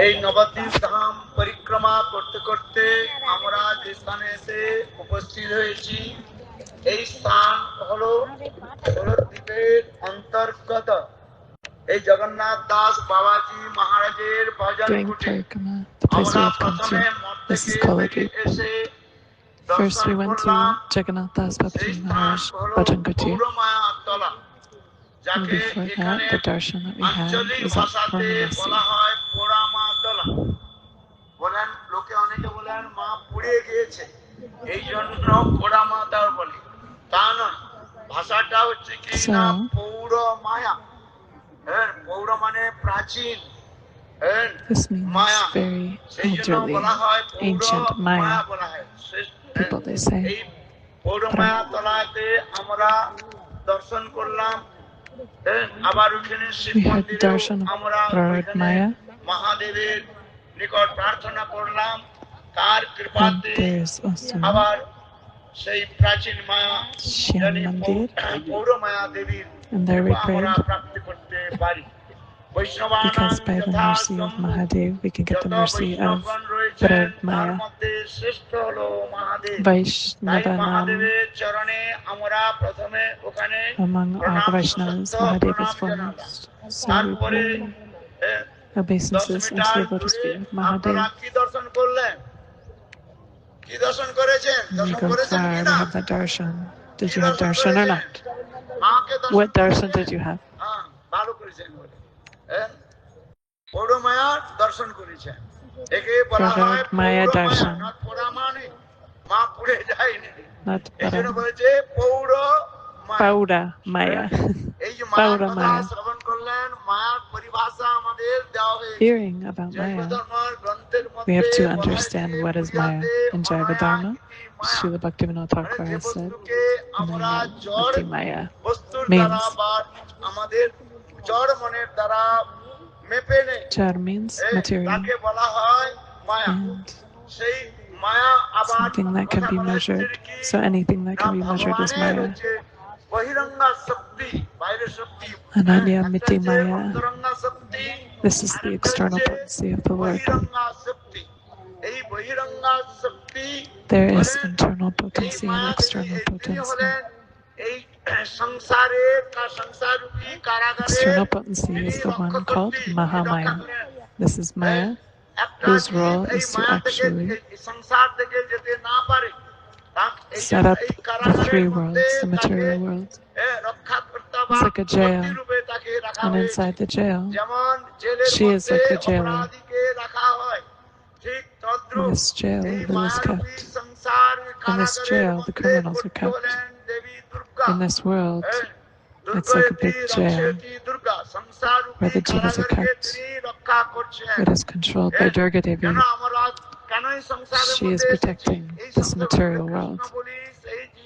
এই নবদ্বীপ ধাম পরিক্রমা করতে করতে আমরা যে স্থানে এসে উপস্থিত হয়েছি, এই স্থান হলো নবদ্বীপের অন্তর্গত এই জগন্নাথ দাস বাবাজি মহারাজের ভজন কুটির। আমরা প্রথমে মঠ থেকে বেরিয়ে এসে First, we দর্শন went to করলাম Jagannath Das সেই Babaji স্থান Maharaj হলো Bhajan Kutir. পৌরমায়া তলা, And যাকে before এখানে that, the darshan that we had আঞ্চলিক was at ভাষাতে বলা Varanasi. হয় পোড়ামা তলা। বলেন, লোকে অনেকে বলেন মা পুড়ে গিয়েছে এই জন্য পোড়ামা তলা বলে, তা নয়। ভাষাটা হচ্ছে কি না পৌর মায়া। হ্যাঁ, পৌর মানে প্রাচীন, This means very elderly, ancient Maya. People, they say. এই পৌর মায়া তলাতে আমরা দর্শন করলাম। আবার ওখানে শিব মন্দিরে আমরা মহাদেবের নিকট প্রার্থনা করলাম, তার কৃপাতে আবার সেই প্রাচীন মায়া পৌর মায়া দেবীর আমরা প্রাপ্তি করতে পারি। Because by the mercy of Mahadev, we can get the mercy of Brad Maya. Vaishnavanam. Among all the Vaishnavas, Mahadev is foremost. So we pray obeisances unto the lotus feet of Mahadev. We go far to have that darshan. Did you have darshan or not? What darshan did you have? Maya darshan. Not Paura Maya. Paura Maya. Hearing about Maya, we have to understand what is Maya. In Jaiva Dharma, Srila Bhaktivinoda Thakur has said, Maya means Char means material, and something that can be measured. So anything that can be measured is Maya. Ananya Miti Maya. This is the external potency of the Lord. There is internal potency and external potency. External potency is the one called Mahamaya. This is Maya, whose role is to actually set up the three worlds, the material world. It's like a jail, and inside the jail, she is like a jailer. In this jail, who is kept? In this jail, the criminals are kept. In this world, it's like a big jail where the jivas are kept. It is controlled by Durga Devi. She is protecting this material world.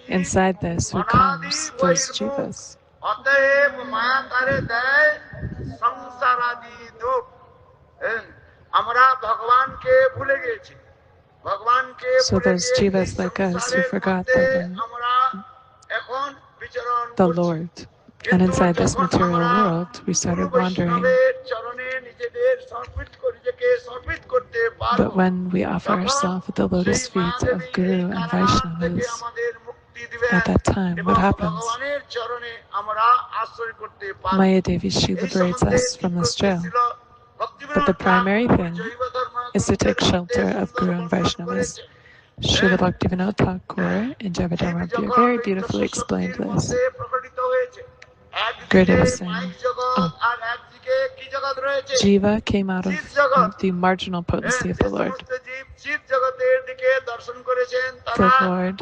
Inside this, who comes? Those jivas. So those jivas like us who forgot the Lord. And inside this material world, we started wandering. But when we offer ourselves at the lotus feet of Guru and Vaishnavas, at that time, what happens? Maya Devi, she liberates us from this jail. But the primary thing is to take shelter of Guru and Vaishnavas. Srila Bhaktivinoda Thakur in Javadharma very beautifully explained this. Gurudev was saying, Jiva came out of the marginal potency of the Lord. The Lord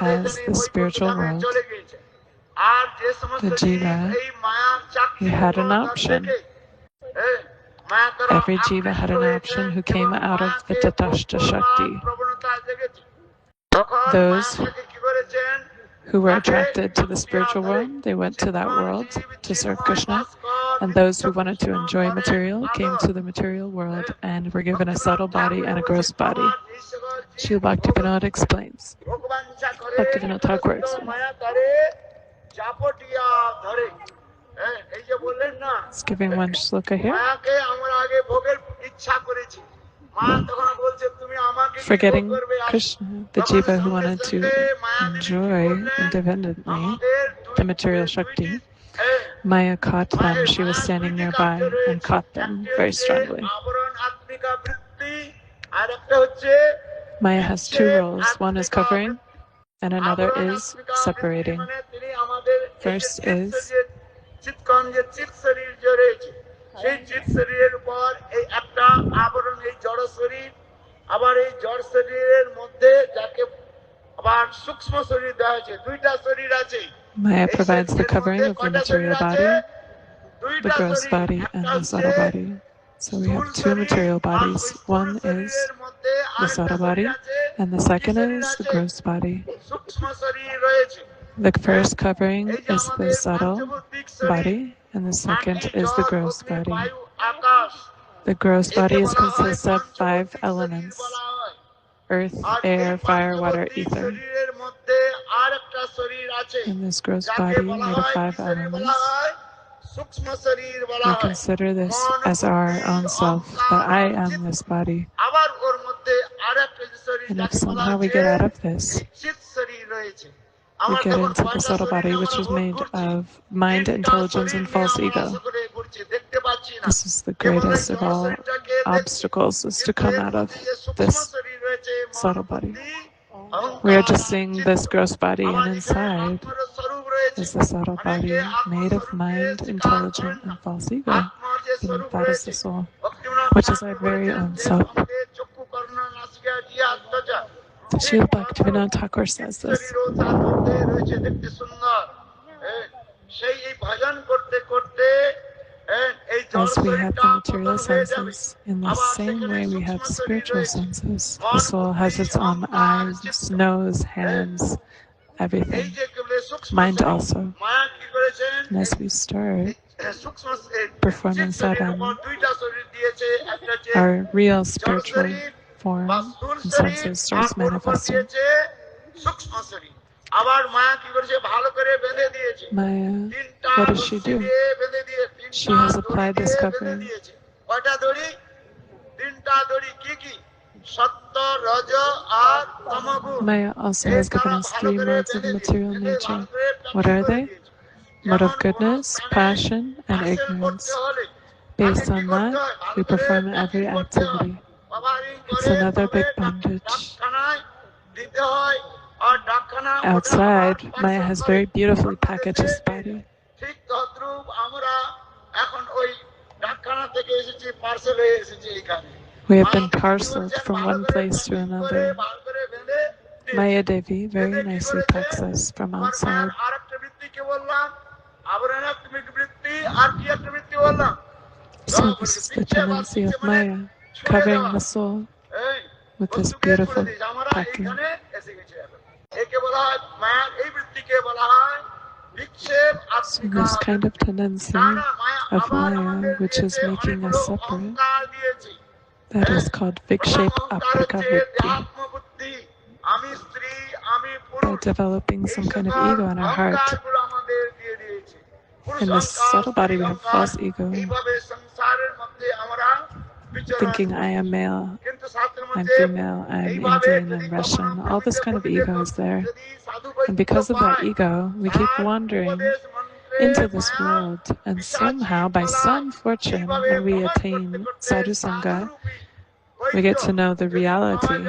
has the spiritual world. The Jiva, he had an option. Every Jiva had an option who came out of the Tatashta Shakti. Those who were attracted to the spiritual world, they went to that world to serve Krishna. And those who wanted to enjoy material came to the material world and were given a subtle body and a gross body. Srila Bhaktivinoda explains. Bhaktivinoda Thakur explains. It's giving one shloka here. forgetting Krishna, the jiva who wanted to enjoy independently the material Shakti, Maya caught them. She was standing nearby and caught them very strongly. Maya has two roles. One is covering and another is separating. First is Maya provides the covering of the material body, the gross body, and the subtle body. So we have two material bodies. One is the subtle body, and the second is the gross body. The first covering is the subtle body, and the second is the gross body. The gross body consists of 5 elements: earth, air, fire, water, ether. In this gross body made of 5 elements, we consider this as our own self, that I am this body. And if somehow we get out of this, we get into the subtle body, which is made of mind, intelligence, and false ego. This is the greatest of all obstacles, is to come out of this subtle body. We are just seeing this gross body, and inside is the subtle body made of mind, intelligence, and false ego. And that is the soul, which is our very own self. Srila Bhaktivinoda Thakur says this. As we have the material senses, in the same way we have spiritual senses. The soul has its own eyes, nose, hands, everything. Mind also. And as we start performing sadhana, our real spiritual form and senses starts manifesting. Maya, what does she do? She has applied this covering. Maya also has given us 3 modes of material nature. What are they? Mode of goodness, passion, and ignorance. Based on that, we perform every activity. It's another big bondage. Outside, Maya has very beautifully packaged his body. We have been parceled from one place to another. Maya Devi very nicely packs us from outside. So this is the tendency of Maya, covering the soul with this beautiful packing. So this kind of tendency of Maya, which is making us separate, that is called Vikshep Aprika Vritti. By developing some kind of ego in our heart. In this subtle body we have false ego, thinking I am male, I'm female, I'm Indian, I'm Russian. All this kind of ego is there. And because of that ego, we keep wandering into this world. And somehow, by some fortune, when we attain sadhu sangha, we get to know the reality.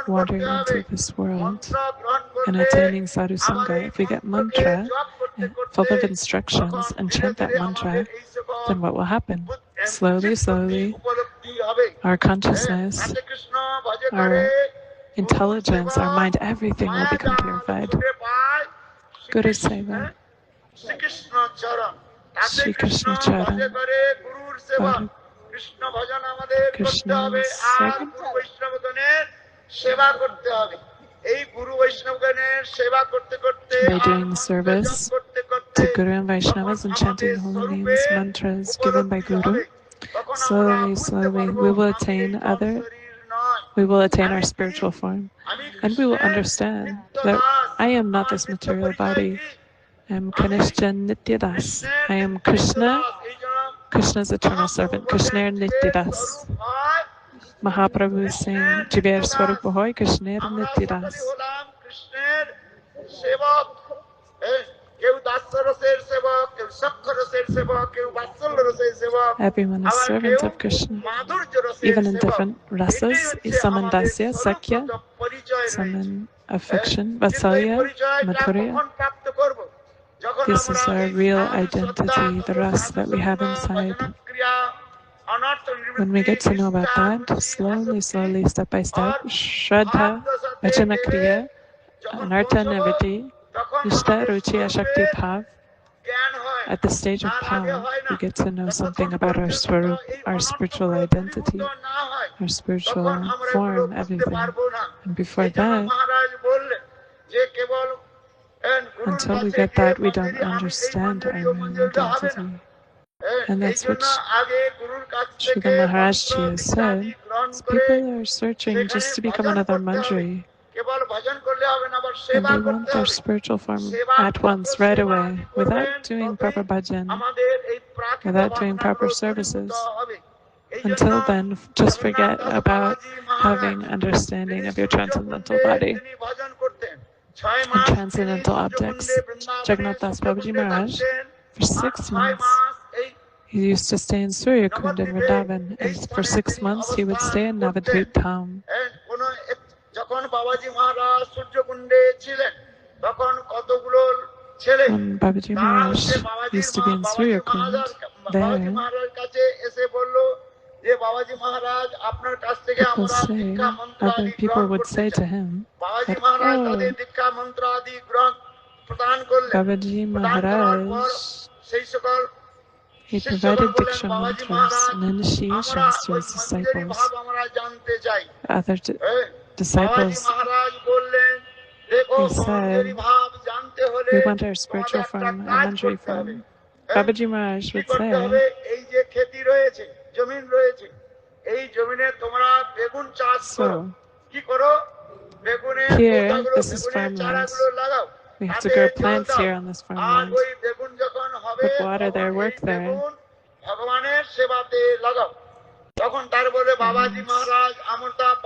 Wandering into this world and attaining sadhu sangha, if we get mantra full of instructions and chant that mantra, then what will happen? Slowly, slowly, our consciousness, our intelligence, our mind, everything will become purified. Guru Seva, Shri Krishna Charan, Krishna's servant. By doing service to Guru and Vaishnavas and chanting holy names, mantras given by Guru, slowly, slowly, we will attain our spiritual form, and we will understand that I am not this material body. I am Kanishja Nitya Das. I am Krishna Krishna's eternal servant, Krishner Nityadas. Mahaprabhu is saying, Jiver Swarupa hoy Krishner Nityadas. কৃষ্ণের সেবক, কেউ দাস্য রসের সেবক, কেউ সখ্য রসের সেবক, কেউ বাৎসল্য রসের সেবক, Everyone is আবার servant কেউ of Krishna, মাধুর্য রসের even in সেবক। different rasas. Some in dasya, sakya, some in affection, vatsalya, madhurya. This is our real identity, the rasa that we have inside. When we get to know about that, slowly, step by step, Shraddha, Vachana Kriya, Anartha Nivritti, Nishta, Ruchi, Ashakti, Bhav, at the stage of power, we get to know something about our swarup, our spiritual identity, our spiritual form, everything. And before that, until we get that, we don't understand our real identity. And that's what Srila Maharaj has said. People are searching just to become another manjari. And they want their spiritual form at once, right away, without doing proper bhajan, without doing proper services. Until then, just forget about having understanding of your transcendental body and transcendental objects. Jagannatha Babaji Maharaj, for 6 months, he used to stay in Suryakund in Vrindavan, and for 6 months he would stay in Navadvipa. যখন বাবাজি মহারাজ সূর্যকুণ্ডে ছিলেন, তখন কতগুলো ছেলে When Babaji Maharaj used to be in Suryakund, বাবাজি মহারাজ কাছে এসে বলল যে বাবাজি মহারাজ আপনার কাছ থেকে আমরা দীক্ষা মন্ত্র আদি গ্রহণ করতে চাই। বাবাজি মহারাজ তাদের দীক্ষা মন্ত্র আদি গ্রহণ প্রদান করলেন। Babaji Maharaj, he provided diksha mantras and initiations to his disciples. Other disciples, he said, we want our spiritual form, our manjari form. Babaji Maharaj would say, so, here, this is farmland. We have to grow plants here on this farmland. Put water there, work there.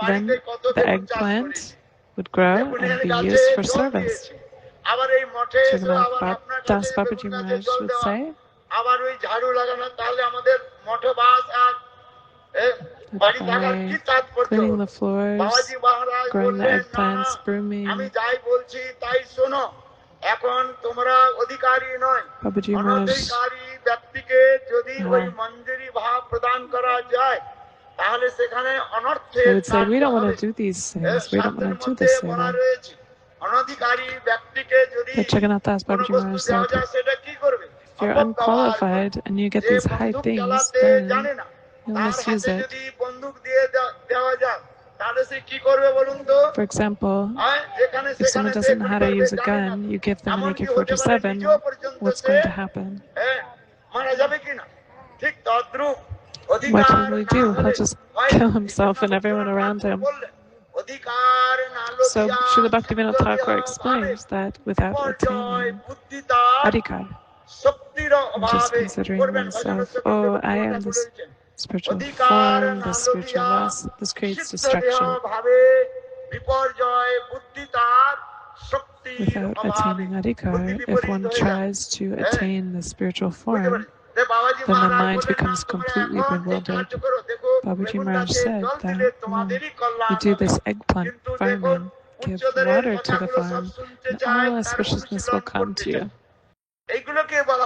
Then the eggplant would grow and be used for service. Das Babaji Maharaj would say, by cleaning the floors, growing the eggplants, brooming. Babaji Maharaj, they would say, we don't want to do these things, we don't want to do this seva. But Jagannatha Babaji Maharaj said, if you're unqualified and you get these high things, then you'll misuse it. For example, if someone doesn't know how to use a gun, you give them an AK-47, what's going to happen? What will he do? He'll just kill himself and everyone around him. So Srila Bhaktivinoda Thakur explains that without attaining Hari-katha, I'm just considering myself, oh, I am this spiritual form, this spiritual loss, this creates destruction. Without attaining Hari-katha, if one tries to attain the spiritual form, then the mind becomes completely bewildered. Babaji Maharaj said that you do this eggplant farming, give water to the farm, and all auspiciousness will come to you. While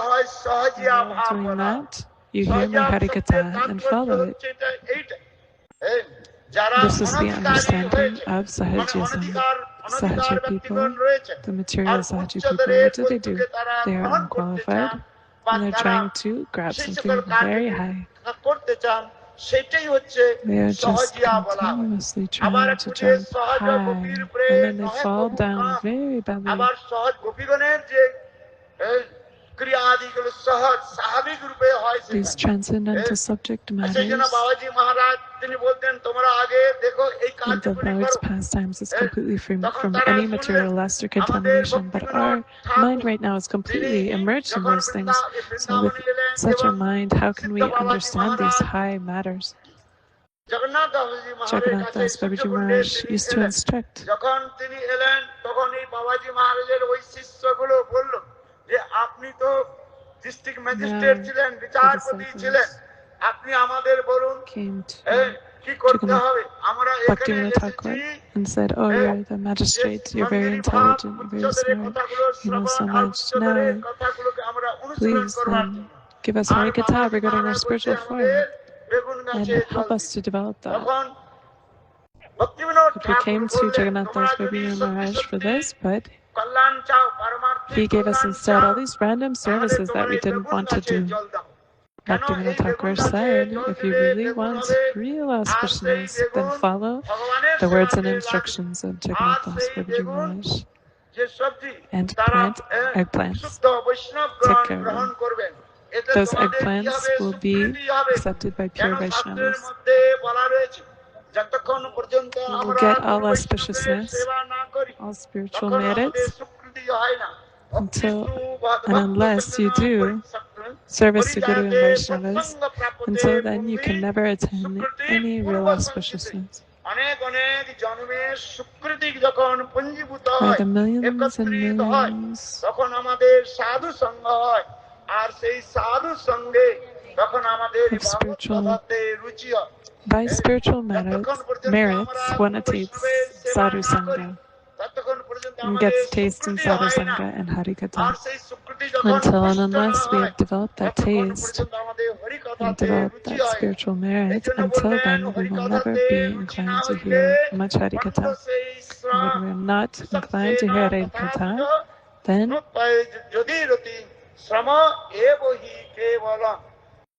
doing that, you hear my Hari-katha and follow it. This is the understanding of Sahajism. Sahaja people, the material Sahaja people, what do? They are unqualified and they're trying to grab something very high. They are just continuously trying to jump high and then they fall down very badly. ক্রিয়াদিগুলো সহজ স্বাভাবিক রূপে হয় These সেখানে। transcendental subject সেই জন্য matters বাবাজি মহারাজ তিনি বলতেন তোমরা আগে দেখো এই in the কাজগুলি Lord's করো। pastimes is completely free তখন from তারা any শুনলেন material lust or আমাদের contamination, but Bhaktivinod our Thakur mind right now is তিনি completely immersed in যখন those things. So with বৃন্দাবনে এলেন such এবং a mind, how can সিদ্ধ we বাবাজি understand these Maharaj high matters? Jagannath বাবাজি মহারাজের Jagannatha, কাছে Babaji সূর্যকুণ্ডে Maharaj তিনি used to এলেন। instruct. যখন তিনি এলেন তখন এই বাবাজি মহারাজের ওই শিষ্যগুলো বলল যে আপনি তো ডিস্ট্রিক্ট ম্যাজিস্ট্রেট Now ছিলেন, the বিচারপতি ছিলেন, disciples আপনি আমাদের বলুন came কি to করতে Jagannath হবে। আমরা এখানে Bhaktivinoda এসেছি Thakur and said, "Oh, you're the যে magistrate. You're very মন্দির ভাব intelligent. You're very উচ্চতরের smart. কথাগুলো You know শ্রবণ so আর much. উচ্চতরের Now, কথাগুলোকে আমরা অনুসরণ please করবার জন্য give us আর Hari-katha বাবাজি regarding our মহারাজ বলছে spiritual আমাদের form বেগুন and গাছে help জল us to develop that." তখন Bhaktivinod But we Thakur came to বললেন তোমরা Jagannatha's যদি Babaji সত্যি Maharaj for সত্যি this, but কল্যাণ চাও পারমার্থিক he gave us Kalyan instead চাও all these random তাহলে services that তোমরা we এই didn't বেগুন want to গাছে do. জল দাও। কেন Bhaktivinoda এই বেগুন Thakur গাছে said, জল if you দিলে really বেগুন want হবে real আর সেই auspiciousness, then বেগুন follow ভগবানের the words and সেবাতে লাগবে। instructions of আর Jagannatha's সেই Babaji বেগুন Maharaj. যে সবজি And তারা plant eggplants. শুদ্ধ বৈষ্ণব Take care of গ্রহণ them. করবেন। এতে Those তোমাদের কি eggplants হবে? will be স্বীকৃতি হবে। accepted by কেন pure শাস্ত্রের Vaishnavas. মধ্যে বলা রয়েছে যতক্ষণ পর্যন্ত We will আমরা get all গুরু বৈষ্ণবের auspiciousness, সেবা না করি all spiritual তখন আমাদের merits, স্বীকৃতি হয় না। until and unless you do service to Guru and Vaishnavas, until then you can never attain any real auspiciousness. অনেক অনেক জন্মের স্বীকৃতি যখন পঞ্জীভূত By হয় the millions and একত্রিত হয় millions তখন আমাদের সাধু সঙ্গ হয় আর সেই সাধু সঙ্গে তখন আমাদের of ভগবত spiritual, পদার্থে রুচি হয়। by spiritual যতক্ষণ পর্যন্ত merits, আমরা one গুরু attains বৈষ্ণবের সেবা sadhu না করি sangha ততক্ষণ পর্যন্ত and আমাদের gets taste in স্বীকৃতি sadhu হয় না। sangha and R Hari-katha. সেই স্বীকৃতি যখন Until and পুষ্ট না unless we হয় have developed that ততক্ষণ taste পর্যন্ত আমাদের and হরিকথাতে developed রুচি that হয় না। spiritual এই merit, জন্য until বললেন then we will never হরিকথাতে be রুচি না inclined to হইলে hear much বন্ধ Hari-katha. সেই And শ্রম when we are not inclined to বিশ্বসেন hear তথাপিত Hari-katha, then নোৎপায় যদি রতি শ্রম এব হি কেবলম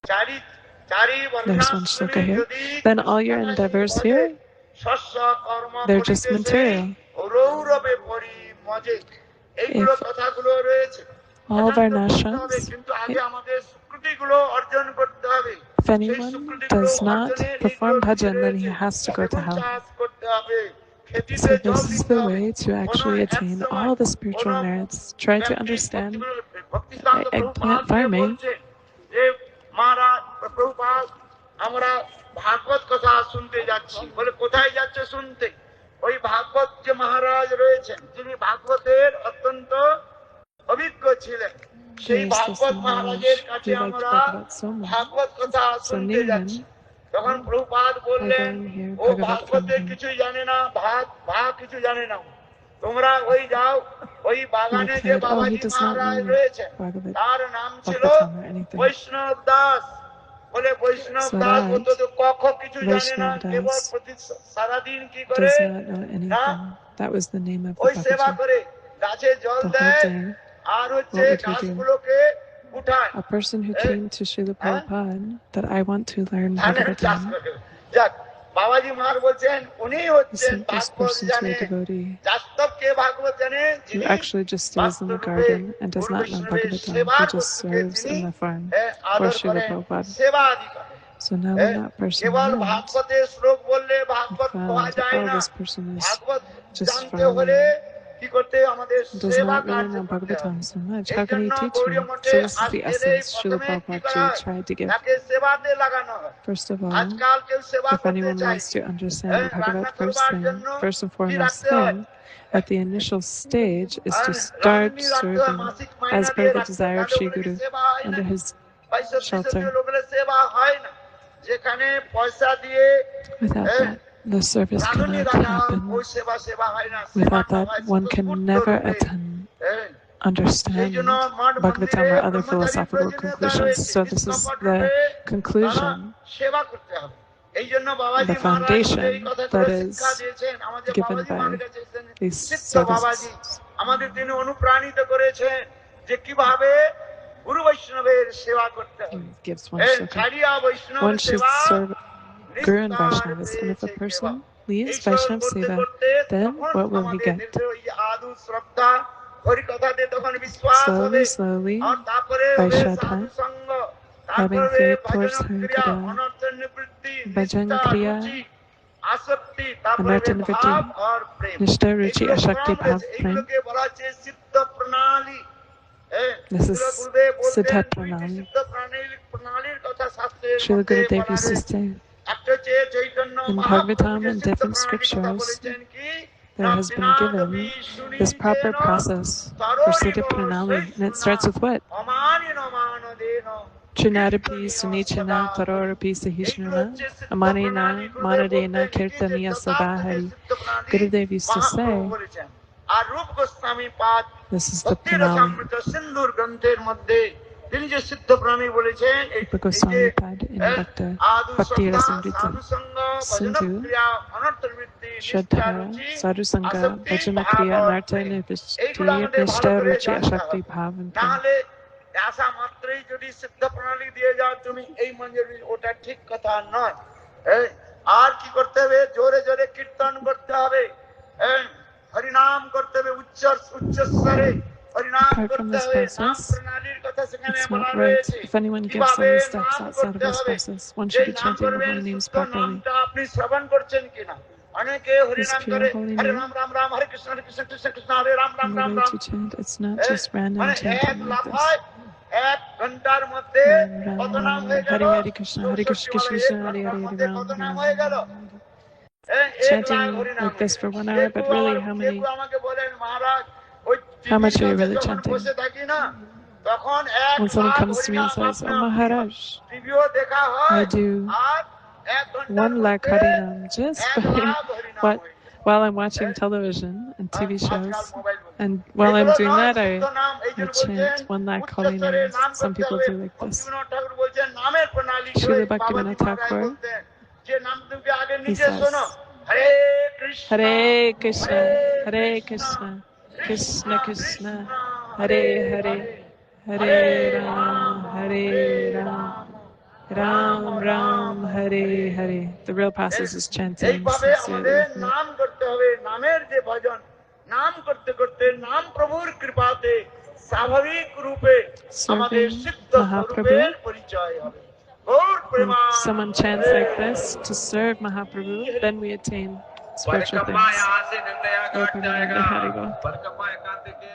চারি চারি there's one বর্ণাশ্রমী shloka here. যদি Then all your কৃষ্ণাহি endeavors ভজে here, শস্য কর্ম they're just করিতে সেই material. রৌরবে পরি মজে এইগুলো If কথাগুলো রয়েছে all of our ভজন তো করতে হবে, nashrams, কিন্তু আগে আমাদের স্বীকৃতিগুলো অর্জন করতে হবে। if সেই anyone স্বীকৃতিগুলো does not অর্জনের এইগুলো perform বিধি bhajan, then রয়েছে। he has to go to বেগুন hell. চাষ করতে হবে, খেতিতে So জল this is দিতে the হবে। way to কোনো actually এক attain সময় all the কোনো spiritual merits. Try to ব্যক্তি understand ভক্তিস্থান প্রভুপাদ eggplant farming. বলছেন যে মহারাজ প্রভুপাদ আমরা ভাগবত কথা শুনতে যাচ্ছি। বলে কোথায় যাচ্ছে শুনতে? ওই ভাগবত যে মহারাজ রয়েছেন তিনি ভাগবতের অত্যন্ত অভিজ্ঞ ছিলেন, সেই There is this ভাগবত মহারাজের Maharaj, কাছে he liked আমরা Bhagavat so much. ভাগবত কথা So শুনতে near যাচ্ছি। him, তখন প্রভুপাদ by বললেন going here, O Bhagavat from ভাগবতের him. কিছুই জানে না, ভাগ কিছু জানে না। তোমরা ওই যাও ওই He বাগানে যে replied, "Oh, he বাবাজি does not মহারাজ know রয়েছেন Bhagavat, তার নাম ছিল Bhagavatam or anything." বৈষ্ণব দাস। বলে বৈষ্ণব So দাস that বলতে তো কখ কিছু জানে না, Vaishnav কেবল Das সারাদিন কি করে does not know না anything. That was the name of the ওই সেবা Babaji. করে গাছে জল The whole দেয় day, আর হচ্ছে what would he do? গাছগুলোকে উঠায় A person who came to Srila Prabhupada that I want to learn ধানের চাষ Bhagavatam, করে। যাক বাবাজি মহারাজ বলছেন উনি he হচ্ছেন sent this Bhagavata person to জানে। a devotee বাস্তব কে ভাগবত জানে? who যিনি actually just stays in the garden and does not know Bhagavatam. He just serves in the farm for আদর Srila করেন, Prabhupada. সেবা আদি করেন। So now when that person cable learned, ভাগবতের শ্লোক বললে he ভাগবত পাওয়া found, যায় oh, না। this person is Bhagavata just জানতে হলে farming, কি করতে আমাদের does সেবা not really কার্য know করতে হবে। Bhagavatam so much. এই How can he জন্য teach গৌড়ীয় me? মঠে So this is the আসলেই essence Srila প্রথমে কি করা Prabhupada হয়? tried to give. তাকে সেবাতে লাগানো হয়। First of all, আজকাল কেউ সেবা if করতে anyone চায় wants to understand রান্না Bhagavat, করবার জন্য first and কি foremost রাখতে হয়? thing, at the initial stage is to start রাঁধুনি রাখতে হয়, serving মাসিক as মাইনা per দিয়ে the রাখতে হয়, desire of তাহলে Shri ওগুলো কি Guru সেবা হয় under না? his ভাই সত্যি সত্যি shelter. লোকের সেবা হয় না। যেখানে পয়সা দিয়ে Without that, the service রাঁধুনি cannot রাখা হয়, ওই happen. সেবা সেবা হয় না। Without সেবাটা that, হয় one can স্ফূর্ত never রূপে। understand সেই জন্য মঠ Bhagavatam মন্দিরে or other ব্রহ্মচারীর philosophical প্রয়োজনীয়তা conclusions. রয়েছে। So this is নিষ্কপট the রূপে তারা conclusion, সেবা করতে হবে। এই জন্য বাবাজি the মহারাজ foundation এই কথাগুলো that is শিক্ষা দিয়েছেন। আমাদের given বাবাজি by মহারাজ হচ্ছেন these সিদ্ধ services. বাবাজি। আমাদের তিনি অনুপ্রাণিত করেছেন যে কিভাবে গুরু বৈষ্ণবের সেবা করতে He হবে। gives one shloka. ছাড়িয়া বৈষ্ণব One should সেবা serve Guru and নিস্তার Vaishnavas, and if a পেয়েছে person কেবা। leaves এইসব Vaishnav করতে Seva, করতে then তখন what will he আমাদের get? দেহে ওই আদু শ্রদ্ধা হরিকথাতে তখন বিশ্বাস হবে, slowly, আর তারপরে by হবে Shraddha, সাধু সঙ্গ, having তারপরে faith ভজন towards ক্রিয়া, Hari-katha, অনর্থ নিবৃত্তি, bhajan নিষ্ঠা, kriya, রুচি, আসক্তি, তারপরে হবে anartha-nivritti, ভাব আর প্রেম। nishta, ruchi, এগুলো ashakti, ক্রম bhav, রয়েছে, prem. এইগুলোকে বলা হচ্ছে সিদ্ধ প্রণালী। This এগুলো is গুরুদেব বলতেন, Siddha দুইটি Pranam. সিদ্ধ প্রণালীর কথা শাস্ত্রের Srila মধ্যে Gurudev বলা used to রয়েছে। say, একটা হচ্ছে চৈতন্য in মহাপ্রভু Bhagavatam যে and সিদ্ধ different প্রণালীর কথা scriptures, বলেছেন কি, there has been given this proper process for Siddha Pranali, and it starts with what? Trinadapi Sunichana Tarorapi Sahishnuna Amanina Manadena Kirtaniya Sabahari. Gurudev used to say, আর রূপ গোস্বামী পাদ this is the ভক্তি Pranali. Rasamrita সিন্ধুর গ্রন্থের মধ্যে তিনি যে সিদ্ধ প্রাণী বলেছেন, এই Rupa যে Goswami Pad in Adu Bhakti সত্তা, Rasamrita. সাধু সঙ্গ, ভজন Sindhu, ক্রিয়া, অনর্থ নিবৃত্তি, নিষ্ঠা, Shraddha, রুচি, Sadhusanga, আসক্তি, Bhajana ভাব Kriya, আর Narta, প্রেম। Nivritti, এইগুলো আমাদের ভালো Nishta, করে Ruchi, জানতে Ashakti, হবে। Bhav and Prem. নাহলে আসা মাত্রই যদি সিদ্ধ প্রণালী দিয়ে যাও তুমি এই মঞ্জুরি, ওটা ঠিক কথা নয়। আর কি করতে হবে? জোরে জোরে কীর্তন করতে হবে, হরিনাম করতে হবে, উচ্চস্বরে হরিনাম Apart from করতে this হবে। নাম process, প্রণালীর কথা সেখানে it's বলা not right রয়েছে, if anyone gives কিভাবে any steps নাম outside of করতে this হবে। process. One যে should be নাম chanting the করবেন holy names শুদ্ধ properly. নামটা আপনি শ্রবণ করছেন কিনা? অনেকে This হরিনাম pure করে, holy Hare name, Ram Ram Ram, Hare Krishna Krishna Krishna, Hare Ram Ram and the Ram way Ram. to chant, it's not just random মানে এক chanting like this. লাফায় এক ঘন্টার মধ্যে Ram, কত Ram, নাম হয়ে Ram, গেল? Hare Krishna, Hare 64 Krishna, বলে Krishna, এক Hare ঘন্টার Hare, মধ্যে Ram, কত নাম Ram, হয়ে গেল? এক chanting লাখ হরিনাম like this for 1 হয়ে hour, গেল। but really how many? আমাকে বলেন মহারাজ, ওই How much are you টিভির কাছে really যখন chanting? বসে থাকি না, তখন এক When someone lakh comes to me and হরিনাম says, আপনি "Oh আপনি Maharaj, টিভিও দেখা I হয়, do আর এক ঘন্টার 1 lakh মধ্যে Harinam just এক by লাখ হরিনাম what, হয়ে গেল। while I'm watching television and TV আজকাল shows. মোবাইল বলছে। And while I'm এগুলো doing নয় that, শুদ্ধ নাম। এই I জন্য বলছেন chant 1 lakh holy উচ্চস্বরে names. নাম Some করতে people হবে। do like this. ভক্তিবিনোদ ঠাকুর বলছেন নামের প্রণালী কি Srila হয়? বাবাজি Bhaktivinoda মহারাজ Thakur, বলতেন যে নাম তুমি আগে he নিজে says, শোনো, হরে Krishna Hare Hare Krishna, Hare Krishna Krishna, Krishna Krishna Krishna Krishna, Hare Hare Hare Hare, Hare Hare Ram Ram, Hare Hare Ram Ram, Ram Ram Ram Ram, Hare Hare Hare. The real process is chanting এইভাবে আমাদের sincerely. নাম করতে হবে। নামের যে ভজন, নাম করতে করতে নাম প্রভুর কৃপাতে স্বাভাবিক রূপে আমাদের Serving সিদ্ধ Mahaprabhu. স্বরূপের পরিচয় হবে। গৌর When প্রেমানন্দে। someone chants like this to serve Mahaprabhu, then we attain spiritual things. परिक्रमा यहाँ से निर्णया घाट Gopinath जाएगा। Hari Go. परिक्रमा एकांत के